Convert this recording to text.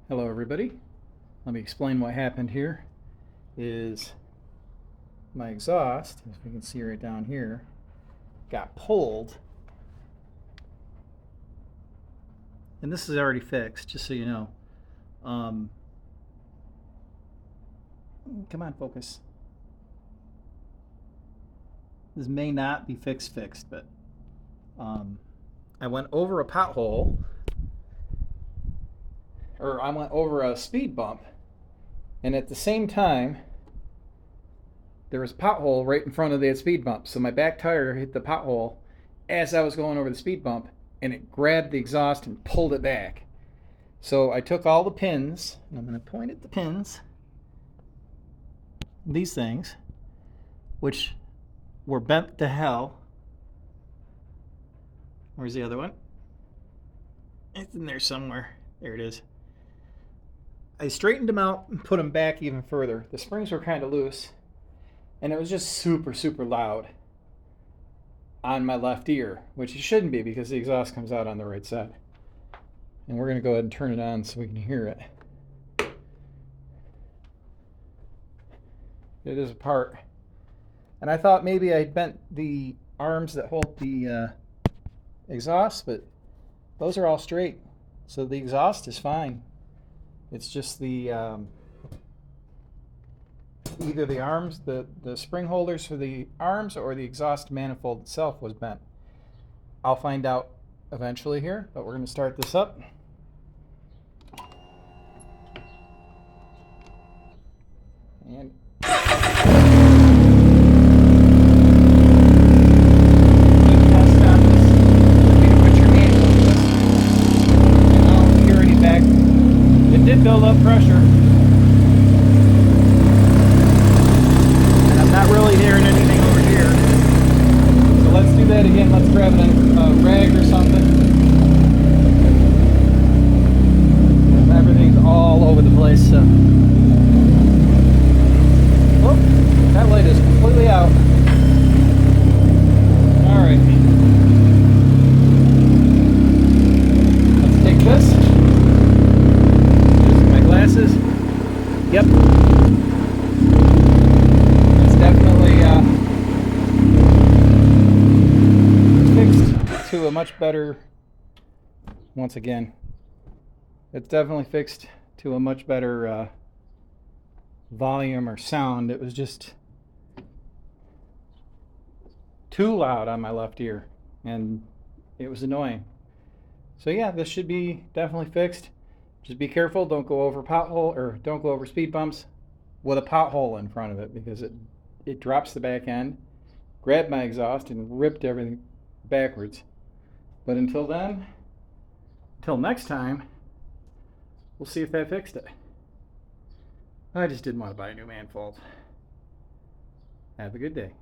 Hello everybody. Let me explain what happened here. Is my exhaust, as we can see right down here, got pulled. And this is already fixed, just so you know. Come on, focus. This may not be fixed, but I went over a pothole, or I went over a speed bump, and at the same time, there was a pothole right in front of that speed bump. So my back tire hit the pothole as I was going over the speed bump, and it grabbed the exhaust and pulled it back. So I took all the pins, and I'm going to point at the pins, these things, which were bent to hell. Where's the other one? It's in there somewhere. There it is. I straightened them out and put them back even further. The springs were kind of loose, and it was just super, super loud on my left ear, which it shouldn't be because the exhaust comes out on the right side. And we're going to go ahead and turn it on so we can hear it. It is apart. And I thought maybe I bent the arms that hold the exhaust, but those are all straight. So the exhaust is fine. It's just the either the arms, the spring holders for the arms, or the exhaust manifold itself was bent. I'll find out eventually here, but we're going to start this up. And did build up pressure, and I'm not really hearing anything over here. So let's do that again. Let's grab a rag or something. Everything's all over the place. So, oh, that light is completely out. All right, let's take this. Glasses. Yep. It's definitely fixed to a much better, once again, it's definitely fixed to a much better volume or sound. It was just too loud on my left ear, and it was annoying. So yeah, this should be definitely fixed. Just be careful, don't go over pothole, or don't go over speed bumps with a pothole in front of it, because it drops the back end, grabbed my exhaust, and ripped everything backwards. But until then, until next time, we'll see if that fixed it. I just didn't want to buy a new manifold. Have a good day.